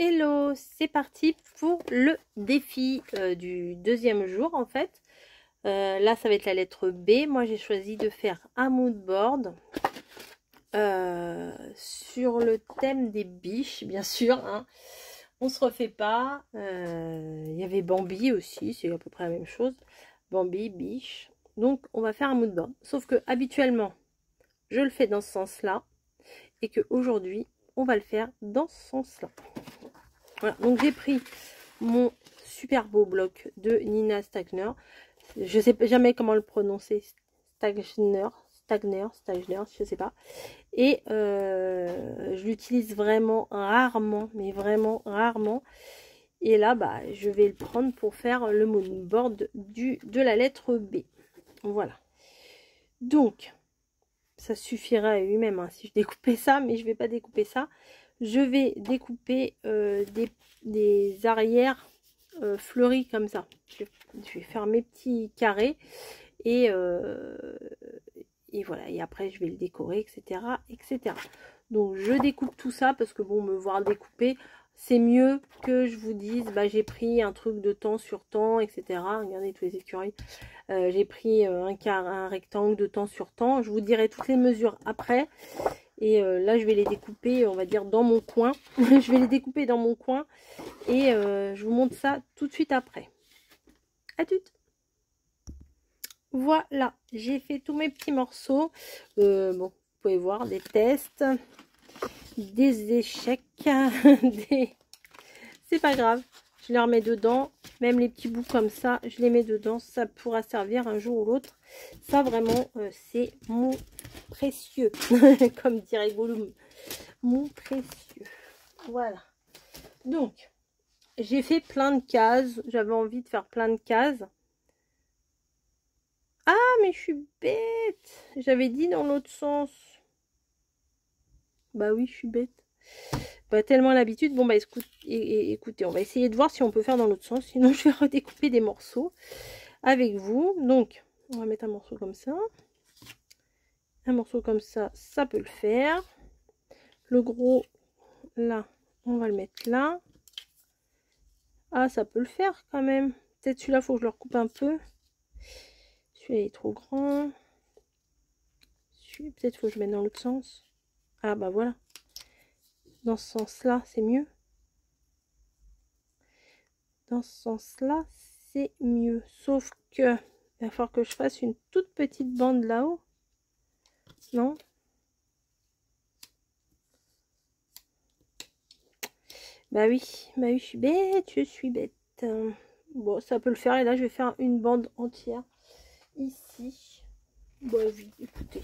Hello, c'est parti pour le défi du deuxième jour en fait. Là ça va être la lettre B. Moi j'ai choisi de faire un mood board sur le thème des biches, bien sûr, hein. On se refait pas. Il y avait Bambi aussi, c'est à peu près la même chose. Bambi, biche. Donc on va faire un mood board. Sauf que habituellement je le fais dans ce sens-là et que aujourd'hui on va le faire dans ce sens-là. Voilà, donc j'ai pris mon super beau bloc de Nina Stagner. Je sais jamais comment le prononcer. Stagner, je sais pas. Et je l'utilise vraiment rarement, mais vraiment rarement. Et là, bah, je vais le prendre pour faire le mood board de la lettre B. Voilà. Donc, ça suffirait à lui-même hein, si je découpais ça, mais je vais pas découper ça. Je vais découper des arrières fleuris comme ça. Je vais faire mes petits carrés et voilà. Et après, je vais le décorer, etc., etc. Donc, je découpe tout ça parce que bon, me voir découper, c'est mieux que je vous dise, bah, j'ai pris un truc de temps sur temps, etc. Regardez tous les écureuils. J'ai pris un rectangle de temps sur temps. Je vous dirai toutes les mesures après. Et là, je vais les découper, on va dire, dans mon coin. Je vais les découper dans mon coin. Et je vous montre ça tout de suite après. À tout. Voilà, j'ai fait tous mes petits morceaux. Bon, vous pouvez voir des tests, des échecs, c'est pas grave. Je les remets dedans, même les petits bouts comme ça, je les mets dedans. Ça pourra servir un jour ou l'autre. Ça, vraiment, c'est mon précieux, comme dirait Gollum. Mon précieux. Voilà. Donc, j'ai fait plein de cases. J'avais envie de faire plein de cases. Ah, mais je suis bête. J'avais dit dans l'autre sens. Bah oui, je suis bête. Pas tellement l'habitude. Bon, bah écoutez, on va essayer de voir si on peut faire dans l'autre sens. Sinon, je vais redécouper des morceaux avec vous. Donc, on va mettre un morceau comme ça. Un morceau comme ça, ça peut le faire. Le gros, là, on va le mettre là. Ah, ça peut le faire quand même. Peut-être celui-là, il faut que je le recoupe un peu. Celui-là est trop grand. Peut-être faut que je mette dans l'autre sens. Ah, bah voilà. Dans ce sens-là, c'est mieux. Dans ce sens-là, c'est mieux. Sauf que il va falloir que je fasse une toute petite bande là-haut. Non? Bah oui, je suis bête, Bon, ça peut le faire. Et là, je vais faire une bande entière ici. Bah oui, écoutez.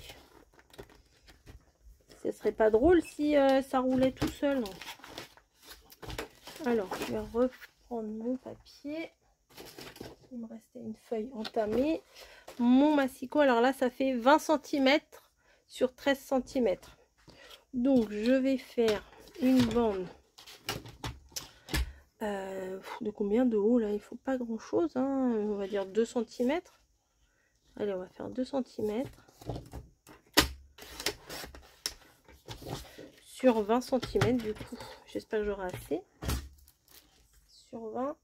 Ce serait pas drôle si ça roulait tout seul. Alors, je vais reprendre mon papier. Il me restait une feuille entamée. Mon massicot, alors là, ça fait 20 cm sur 13 cm. Donc, je vais faire une bande de combien de haut là? Il faut pas grand chose, hein. On va dire 2 cm. Allez, on va faire 2 cm sur 20 cm du coup. J'espère que j'aurai assez. Sur 20.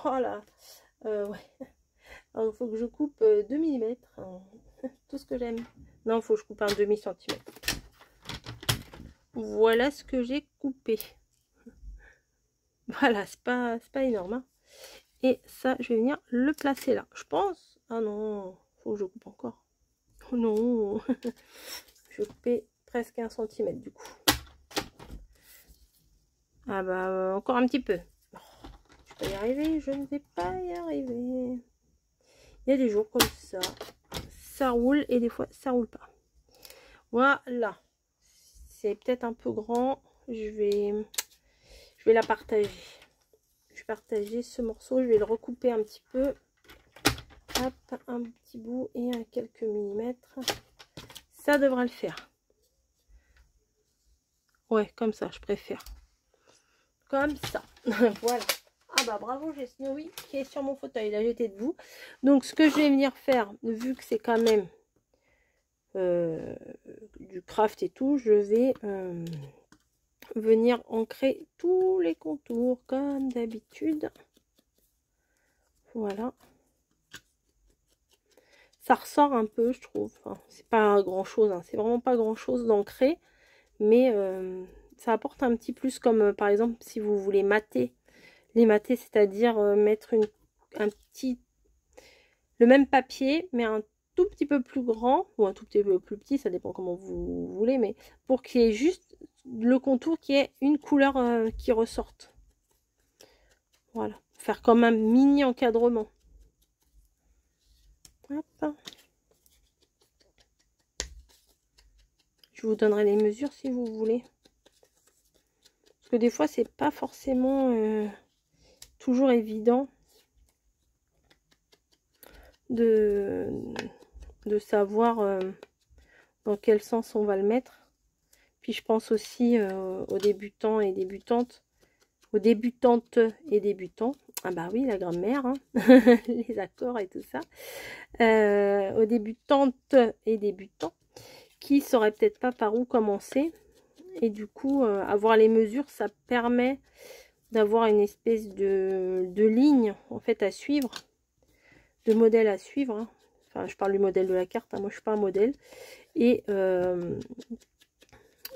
Oh là, ouais. Alors, il faut que je coupe 2 mm. Tout ce que j'aime. Non, il faut que je coupe un demi-centimètre. Voilà ce que j'ai coupé. Voilà, c'est pas énorme. Hein. Et ça, je vais venir le placer là. Je pense. Ah non, faut que je coupe encore. Oh non. Je vais couper presque 1 cm du coup. Ah bah, encore un petit peu. Oh, je vais pas y arriver, je ne vais pas y arriver. Il y a des jours comme ça. Ça roule et des fois, ça roule pas. Voilà. C'est peut-être un peu grand. Je vais la partager. Je vais partager ce morceau. Je vais le recouper un petit peu. Hop, un petit bout et un quelques millimètres. Ça devrait le faire. Ouais, comme ça, je préfère. Comme ça. Voilà. Ah bah bravo, j'ai Snowy qui est sur mon fauteuil. Là, j'étais debout. Donc, ce que je vais venir faire, vu que c'est quand même du craft et tout, je vais venir ancrer tous les contours comme d'habitude. Voilà. Ça ressort un peu, je trouve. Enfin, c'est pas grand chose, hein. C'est vraiment pas grand chose d'ancrer, mais ça apporte un petit plus, comme par exemple si vous voulez mater. Les mater, c'est-à-dire mettre un petit, le même papier, mais un tout petit peu plus grand, ou un tout petit peu plus petit, ça dépend comment vous voulez, mais pour qu'il y ait juste le contour qui ait une couleur qui ressorte. Voilà, faire comme un mini encadrement. Hop. Je vous donnerai les mesures si vous voulez. Parce que des fois, c'est pas forcément toujours évident de savoir dans quel sens on va le mettre. Puis je pense aussi aux débutants et débutantes. Aux débutantes et débutants. Ah bah oui, la grammaire, hein. Les accords et tout ça. Aux débutantes et débutants qui ne sauraient peut-être pas par où commencer. Et du coup, avoir les mesures, ça permet d'avoir une espèce de ligne en fait à suivre, de modèle à suivre, hein. Enfin, je parle du modèle de la carte, hein. Moi je suis pas un modèle, et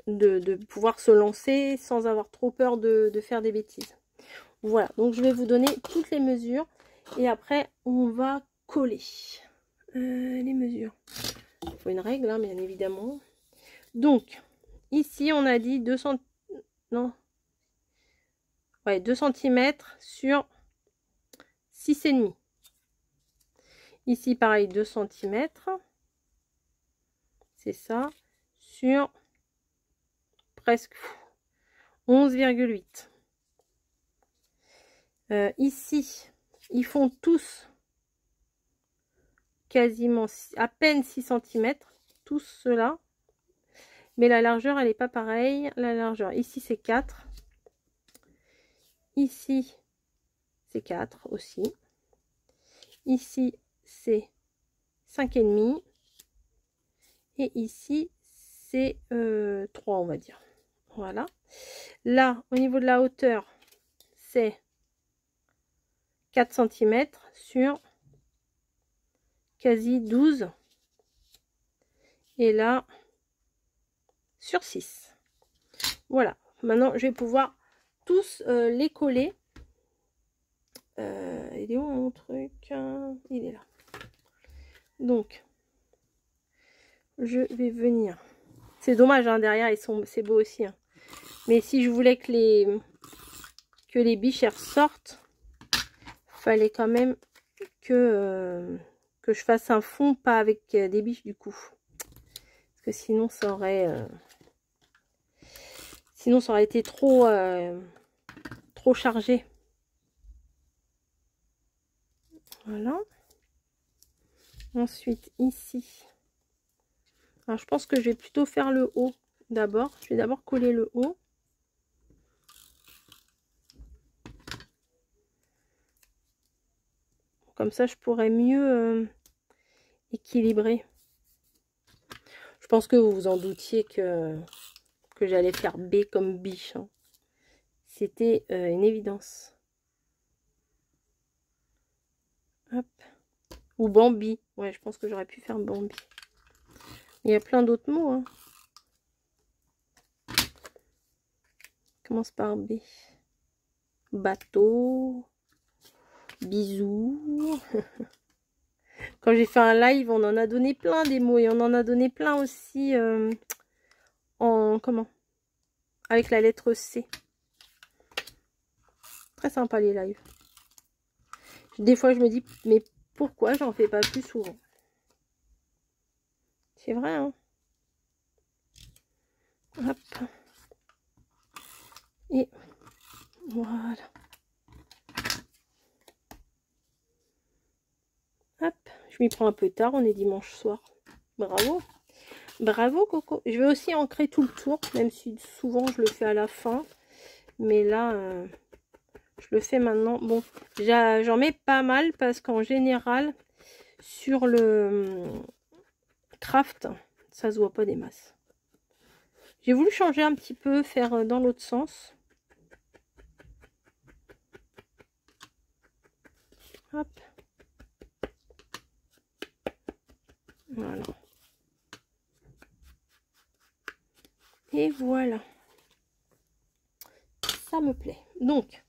de pouvoir se lancer sans avoir trop peur de faire des bêtises. Voilà, donc je vais vous donner toutes les mesures et après on va coller les mesures. Il faut une règle, hein, bien évidemment. Donc ici on a dit 2 cm, non, ouais, 2 cm sur 6,5. Ici pareil, 2 cm, c'est ça, sur presque 11,8. Ici ils font tous quasiment à peine 6 cm, tous ceux-là, mais la largeur elle n'est pas pareille. La largeur ici c'est 4, ici c'est 4 aussi, ici c'est 5,5 et ici c'est 3 on va dire. Voilà, là au niveau de la hauteur c'est 4 cm sur quasi 12 et là sur 6. Voilà, maintenant je vais pouvoir tous les coller. Il est où mon truc? Il est là. Donc je vais venir, c'est dommage, hein, derrière ils sont, c'est beau aussi, hein. Mais si je voulais que les biches ressortent, fallait quand même que je fasse un fond pas avec des biches du coup, parce que sinon ça aurait été trop chargé. Voilà. Ensuite ici, alors je pense que je vais plutôt faire le haut d'abord. Je vais d'abord coller le haut. Comme ça je pourrais mieux équilibrer. Je pense que vous vous en doutiez que j'allais faire B comme biche, hein. C'était une évidence. Hop. Ou Bambi. Ouais, je pense que j'aurais pu faire Bambi. Il y a plein d'autres mots, hein. Commence par B. Bateau. Bisous. Quand j'ai fait un live, on en a donné plein des mots. Et on en a donné plein aussi en... Comment? Avec la lettre C. Très sympa les lives. Des fois, je me dis, mais pourquoi j'en fais pas plus souvent? C'est vrai, hein? Hop. Et voilà. Hop. Je m'y prends un peu tard, on est dimanche soir. Bravo. Bravo, Coco. Je vais aussi ancrer tout le tour, même si souvent je le fais à la fin. Mais là, je le fais maintenant. Bon, j'en mets pas mal parce qu'en général, sur le craft, ça se voit pas des masses. J'ai voulu changer un petit peu, faire dans l'autre sens. Hop. Voilà. Et voilà. Ça me plaît. Donc,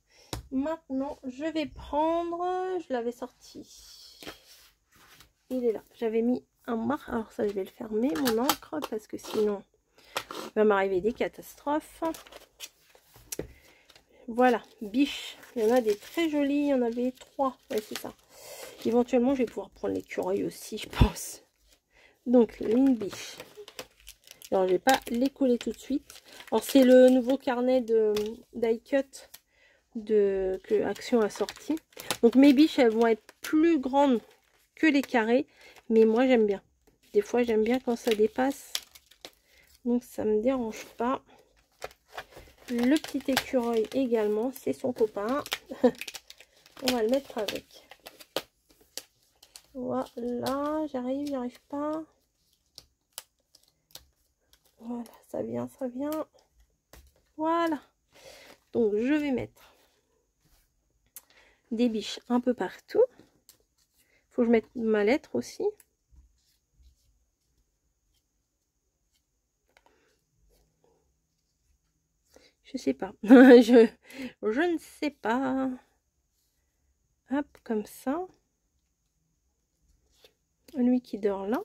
maintenant, je vais prendre... Je l'avais sorti. Il est là. J'avais mis un marque. Alors ça, je vais le fermer, mon encre, parce que sinon, il va m'arriver des catastrophes. Voilà, biche. Il y en a des très jolis. Il y en avait 3. Ouais, c'est ça. Éventuellement, je vais pouvoir prendre l'écureuil aussi, je pense. Donc, une biche. Alors, je vais pas les coller tout de suite. Alors, c'est le nouveau carnet de die cut que Action a sorti. Donc, mes biches, elles vont être plus grandes que les carrés. Mais moi, j'aime bien. Des fois, j'aime bien quand ça dépasse. Donc, ça me dérange pas. Le petit écureuil également, c'est son copain. On va le mettre avec. Voilà, j'arrive pas. Voilà, ça vient, ça vient. Voilà. Donc, je vais mettre des biches un peu partout. Faut que je mette ma lettre aussi. Je sais pas. je ne sais pas. Hop, comme ça. Lui qui dort là.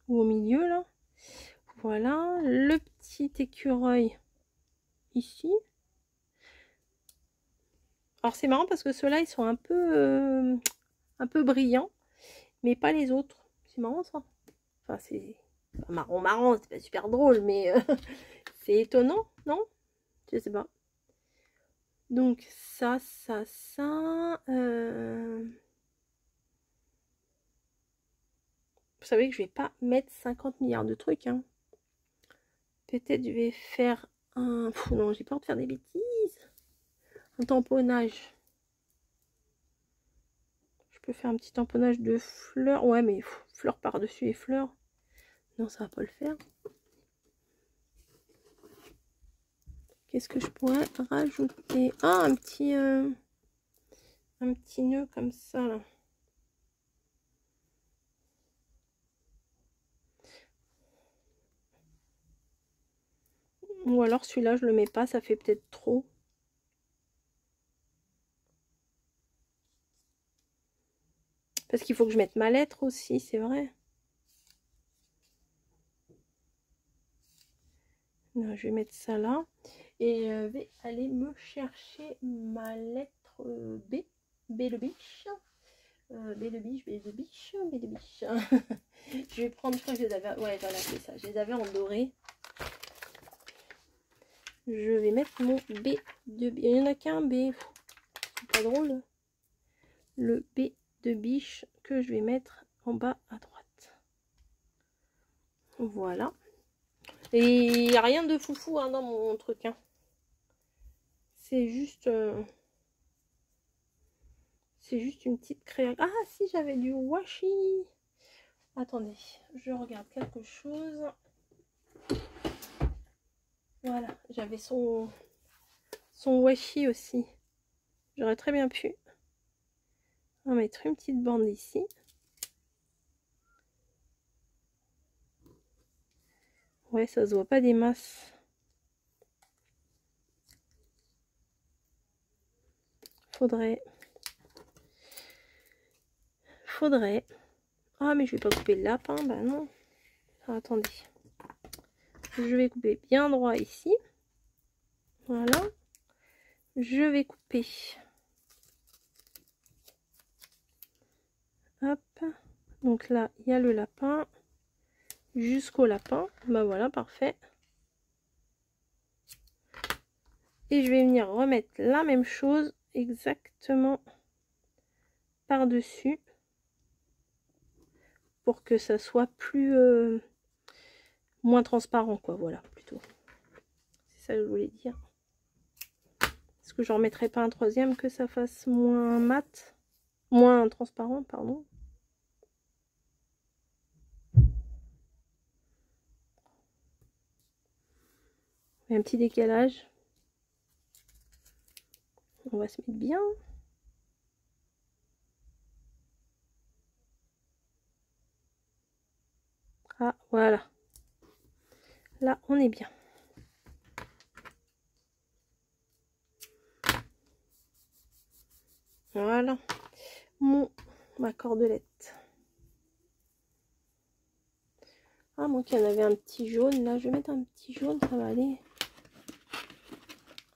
Ou au milieu là. Voilà. Le petit écureuil ici. Alors c'est marrant parce que ceux-là, ils sont un peu brillants. Mais pas les autres. C'est marrant ça. Enfin, c'est marrant, c'est pas super drôle, mais c'est étonnant, non? Je sais pas. Donc ça. Vous savez que je vais pas mettre 50 milliards de trucs. Hein. Peut-être je vais faire un... non, j'ai peur de faire des bêtises. Un tamponnage. Je peux faire un petit tamponnage de fleurs. Ouais, mais fleurs par-dessus les fleurs. Non, ça va pas le faire. Qu'est-ce que je pourrais rajouter? Ah, un petit nœud comme ça, là. Ou alors celui-là, je le mets pas, ça fait peut-être trop. Parce qu'il faut que je mette ma lettre aussi, c'est vrai. Non, je vais mettre ça là. Et je vais aller me chercher ma lettre B. B de biche. B de biche, B de biche, B de biche. Je vais prendre, je crois que je les avais... Ouais, voilà, c'est ça. Je les avais en doré. Je vais mettre mon B de biche. Il n'y en a qu'un B. C'est pas drôle. Le B de biche que je vais mettre en bas à droite. Voilà. Et il n'y a rien de foufou hein, dans mon truc. Hein. C'est juste... c'est juste une petite création. Ah si, j'avais du washi. Attendez, je regarde quelque chose. Voilà, j'avais son washi aussi. J'aurais très bien pu en mettre une petite bande ici. Ouais, ça se voit pas des masses. Faudrait. Ah, mais je vais pas couper le lapin, bah non. Ah, attendez. Je vais couper bien droit ici. Voilà. Je vais couper. Hop. Donc là, il y a le lapin. Jusqu'au lapin. Bah voilà, parfait. Et je vais venir remettre la même chose exactement par-dessus. Pour que ça soit plus... moins transparent, quoi. Voilà, plutôt. C'est ça que je voulais dire. Est-ce que je remettrai pas un troisième que ça fasse moins mat? Moins transparent, pardon. Il y a un petit décalage. On va se mettre bien. Ah, voilà. Là, on est bien. Voilà. Ma cordelette. Ah, moi qu'il y en avait un petit jaune. Là, je vais mettre un petit jaune, ça va aller.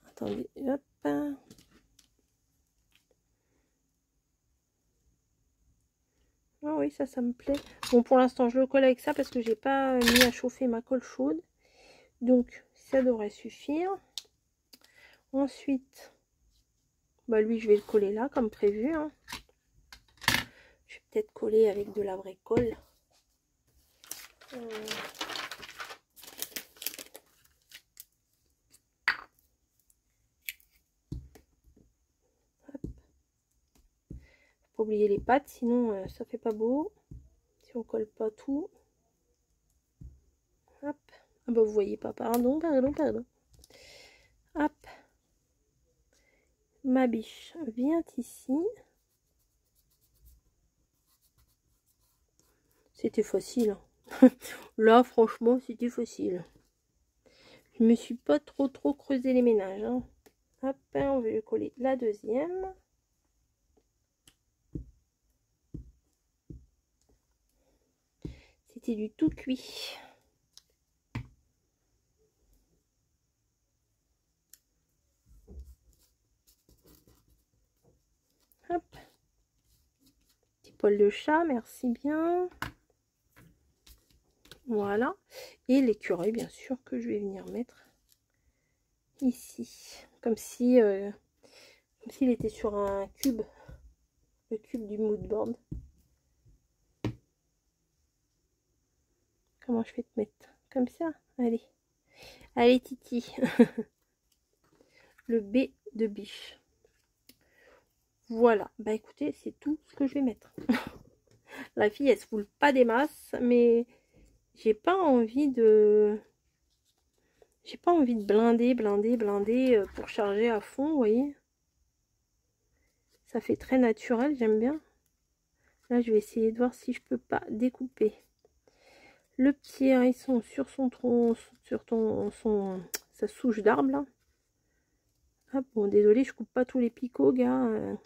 Attendez, hop. Ah oui, ça me plaît. Bon, pour l'instant, je le colle avec ça parce que j'ai pas mis à chauffer ma colle chaude. Donc, ça devrait suffire. Ensuite, bah lui, je vais le coller là, comme prévu. Hein. Je vais peut-être coller avec de la vraie colle. Faut pas oublier les pattes, sinon ça fait pas beau. Si on colle pas tout. Hop. Ah bah vous voyez pas, pardon. Hop. Ma biche vient ici. C'était facile. Hein. Là, franchement, c'était facile. Je me suis pas trop creusé les ménages. Hein. Hop, on va lui coller la deuxième. C'était du tout cuit. Hop. Petit poil de chat, merci bien. Voilà. Et l'écureuil, bien sûr, que je vais venir mettre ici. Comme si s'il était sur un cube. Le cube du mood board. Comment je vais te mettre? Comme ça? Allez. Allez, Titi. Le B de biche. Voilà. Bah écoutez, c'est tout ce que je vais mettre. La fille, elle se foule pas des masses, mais j'ai pas envie de... J'ai pas envie de blinder pour charger à fond, vous voyez. Ça fait très naturel, j'aime bien. Là, je vais essayer de voir si je peux pas découper le petit hérisson sur son tronc, sur sa souche d'arbre là. Ah bon, désolé, je coupe pas tous les picots, gars.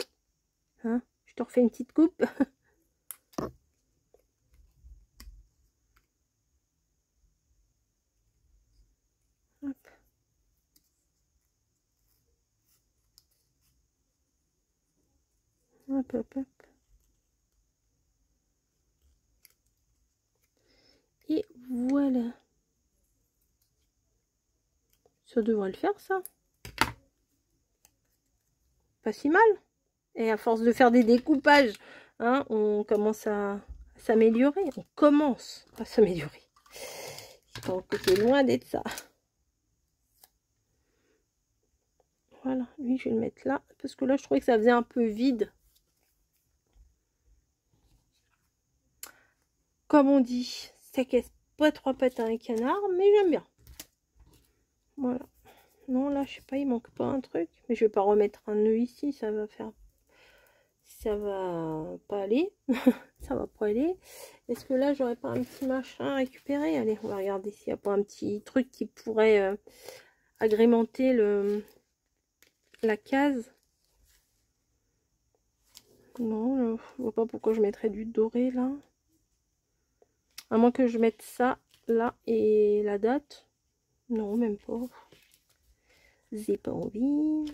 Hein, je te refais une petite coupe. Hop. Hop, hop, hop. Et voilà. Ça devrait le faire, ça. Pas si mal. Et à force de faire des découpages, hein, on commence à s'améliorer. On commence à s'améliorer. C'est loin d'être ça. Voilà, lui, je vais le mettre là. Parce que là, je trouvais que ça faisait un peu vide. Comme on dit, ça casse pas trois pattes à un canard, mais j'aime bien. Voilà. Non, là, je sais pas, il manque pas un truc. Mais je vais pas remettre un nœud ici, ça va faire... Ça va pas aller. Ça va pas aller. Est-ce que là, j'aurais pas un petit machin à récupérer? Allez, on va regarder s'il n'y a pas un petit truc qui pourrait agrémenter la case. Non, je vois pas pourquoi je mettrais du doré là. À moins que je mette ça là et la date. Non, même pas. J'ai pas envie.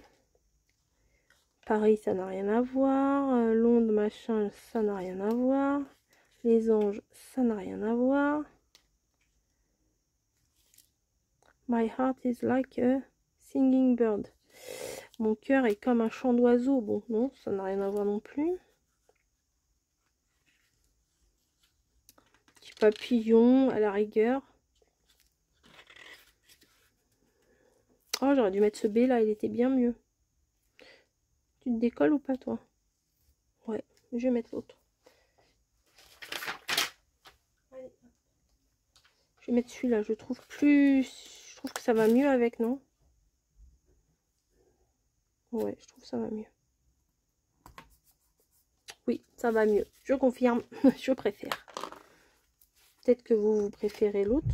Paris, ça n'a rien à voir. Londres, machin, ça n'a rien à voir. Les anges, ça n'a rien à voir. My heart is like a singing bird. Mon cœur est comme un chant d'oiseau. Bon, non, ça n'a rien à voir non plus. Petit papillon à la rigueur. Oh, j'aurais dû mettre ce B là, il était bien mieux. Tu te décolles ou pas, toi? Ouais, je vais mettre l'autre. Je vais mettre celui-là, je trouve trouve que ça va mieux avec, non? Ouais, je trouve que ça va mieux. Oui, ça va mieux. Je confirme, je préfère. Peut-être que vous préférez l'autre.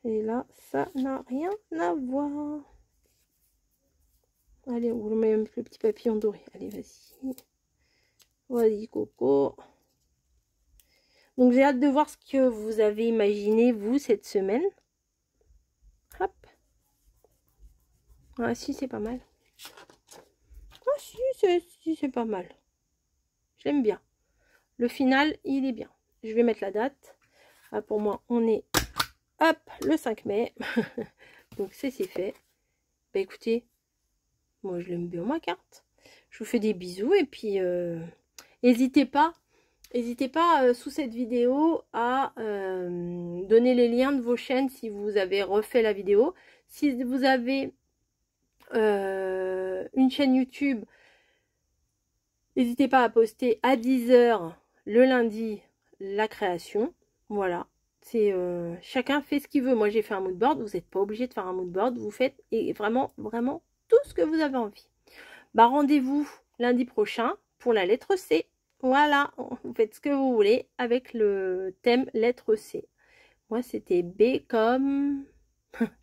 Et là, ça n'a rien à voir. Allez, on met même le petit papillon doré. Allez, vas-y. Vas-y, Coco. Donc, j'ai hâte de voir ce que vous avez imaginé, vous, cette semaine. Hop. Ah, si, c'est pas mal. Ah, si, c'est pas mal. J'aime bien. Le final, il est bien. Je vais mettre la date. Ah, pour moi, on est, hop, le 5 mai. Donc, c'est fait. Bah, écoutez, moi, je l'aime bien, ma carte. Je vous fais des bisous. Et puis, n'hésitez pas sous cette vidéo à donner les liens de vos chaînes si vous avez refait la vidéo. Si vous avez une chaîne YouTube, n'hésitez pas à poster à 10 h le lundi la création. Voilà, c'est chacun fait ce qu'il veut. Moi j'ai fait un mood board, vous n'êtes pas obligé de faire un mood board, vous faites vraiment tout ce que vous avez envie. Bah, rendez-vous lundi prochain pour la lettre C. Voilà, vous faites ce que vous voulez avec le thème lettre C. Moi, c'était B comme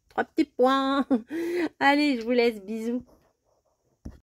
3 petits points. Allez, je vous laisse, bisous.